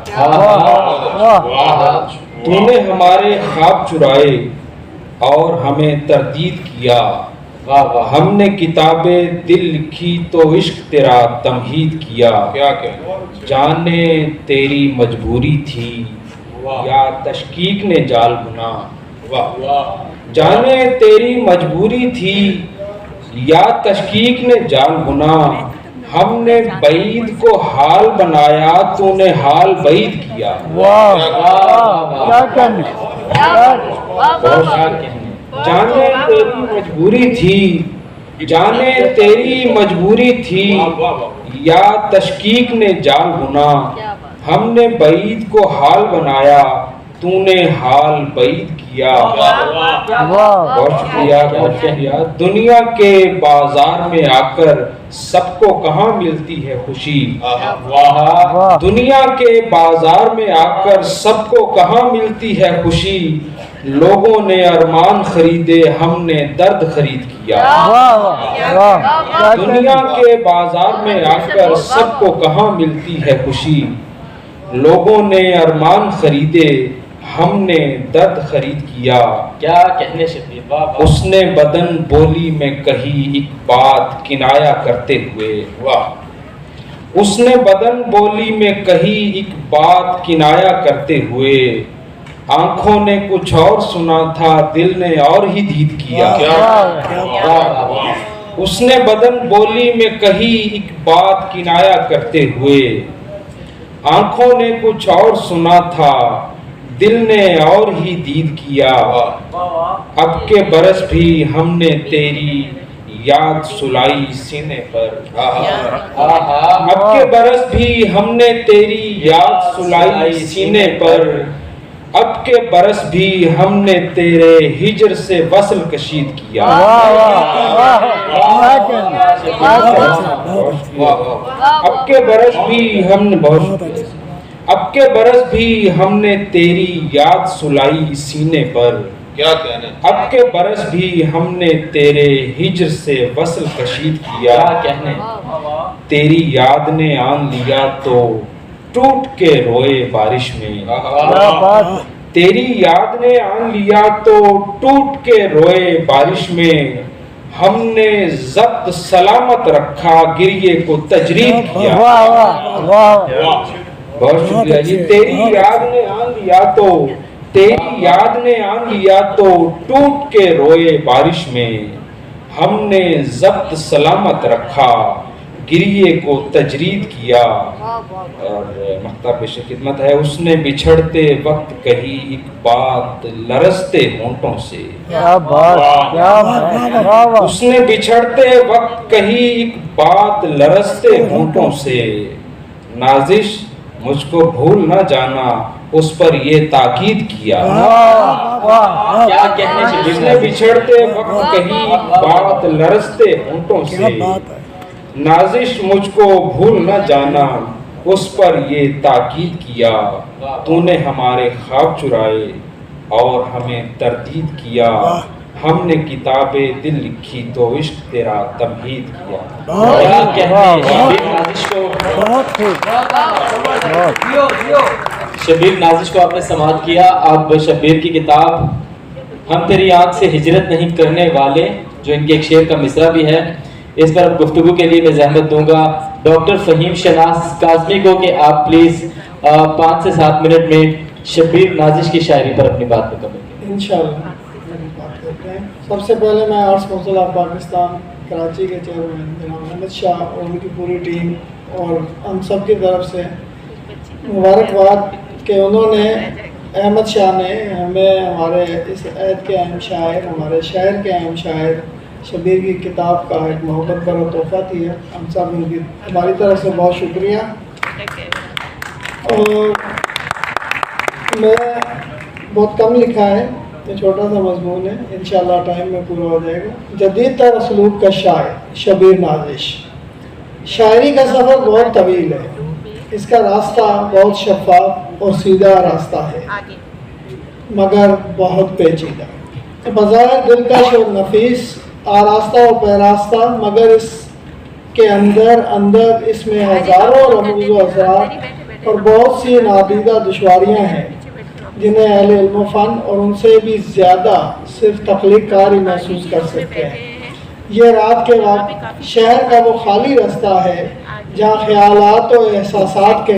کیا، تو نے ہمارے خواب چرائے اور ہمیں تردید کیا، ہم نے کتاب دل لکھی تو عشق تیرا تمہید کیا، جانے تیری مجبوری تھی یا تشکیک نے جال بنا، جانے تیری مجبوری تھی یا تشکیک نے جال بنا، ہم نے بعید کو حال بنایا تو نے حال بعید کیا۔ جانے تیری مجبوری تھی، جانے تیری مجبوری تھی یا تشکیک نے جال بنا، ہم نے بعید کو حال بنایا تو نے حال بعید کیا۔ بہت شکریہ، بہت شکریہ۔ دنیا کے بازار میں آ کر سب کو کہاں ملتی ہے خوشی، دنیا کے بازار میں آ کر سب کو کہاں ملتی ہے خوشی، لوگوں نے ارمان خریدے ہم نے درد خرید کیا۔ دنیا کے بازار میں آ کر سب کو کہاں ملتی ہے خوشی، لوگوں نے ارمان خریدے ہم نے درد خرید کیا۔ کیا کہنے شبیر، اس نے بدن بولی میں کہی ایک بات کنایا کرتے ہوئے، اس نے بدن بولی میں کہی ایک بات کنایا کرتے ہوئے، آنکھوں نے کچھ اور سنا تھا دل نے اور ہی دید کیا۔ اس نے بدن بولی میں کہی ایک بات کنایا کرتے ہوئے، آنکھوں نے کچھ اور سنا تھا دل نے اور ہی دید کیا۔ اب کے برس بھی ہم نے تیری یاد سلائی سینے پر، اب کے برس بھی ہم نے تیری یاد سلائی سینے پر، اب کے برس بھی ہم نے تیرے ہجر سے وصل کشید کیا۔ اب کے برس بھی ہم نے اب کے برس بھی ہم نے تیری یاد سلائی سینے پر، کیا کہنے، اب کے برس بھی ہم نے تیرے ہجر سے وصل کشید کیا۔ کہنے تیری یاد نے آن لیا تو ٹوٹ کے روئے بارش میں، تیری یاد نے آن لیا تو ٹوٹ کے روئے بارش میں، ہم نے ضبط سلامت رکھا گریے کو تجرید کیا۔ بہت شکریہ جی۔ تیری یاد نے آن لیا تو، تیری یاد نے آن لیا تو ٹوٹ کے روئے بارش میں، ہم نے ضبط سلامت رکھا گریے کو تجرید کیا۔ اور مقطع پیش خدمت ہے، اس نے بچھڑتے وقت کہی ایک بات لرزتے ہونٹوں سے، اس نے بچھڑتے وقت کہی ایک بات لرزتے ہونٹوں سے، نازش مجھ کو بھول نہ جانا اس پر یہ تاکید کیا۔ کیا کہنے اس نے بچھڑتے وقت کہی بات لرزتے ہونٹوں سے، نازش مجھ کو بھول نہ جانا اس پر یہ تاکید کیا، تو نے ہمارے خواب چرائے اور ہمیں تردید کیا، ہم نے کتاب دل لکھی تو عشق تیرا تمہید کیا۔ کیا کہنے شبیر نازش کو، شبیر نازش کو آپ نے سماعت کیا۔ اب شبیر کی کتاب ہم تیری آنکھ سے ہجرت نہیں کرنے والے، جو ان کے ایک شعر کا مصرع بھی ہے، اس پر اب گفتگو کے لیے میں زحمت دوں گا ڈاکٹر فہیم شناس کاظمی کو کہ آپ پلیز 5 سے 7 منٹ میں شبیر نازش کی شاعری پر اپنی بات مکمل کریں۔ انشاءاللہ بات کرتے ہیں۔ سب سے پہلے میں arts council of Pakistan Karachi کے چیئرمین جناب احمد شاہ اور ان کی پوری ٹیم اور ہم سب کی طرف سے مبارکباد کہ انہوں نے، احمد شاہ نے ہمیں ہمارے اس عہد کے اہم شاعر، ہمارے شہر کے اہم شاعر شبیر کی کتاب کا ایک محبت بھرا تحفہ دیا۔ ہم سب ان کی ہماری طرف سے بہت شکریہ۔ اور میں بہت کم لکھا ہے، یہ چھوٹا سا مضمون ہے، انشاءاللہ ٹائم میں پورا ہو جائے گا۔ جدید تر اسلوب کا شاعر شبیر نازش۔ شاعری کا سفر بہت طویل ہے، اس کا راستہ بہت شفاف اور سیدھا راستہ ہے مگر بہت پیچیدہ، بظاہر دلکش اور نفیس، آراستہ اور پیراستہ، مگر اس کے اندر اس میں ہزاروں رموز و اسرار اور بہت سی نادیدہ دشواریاں ہیں جنہیں اہل علم و فن اور ان سے بھی زیادہ صرف تخلیق کار ہی محسوس کر سکتے ہیں۔ یہ رات کے وقت شہر کا وہ خالی رستہ ہے جہاں خیالات و احساسات کے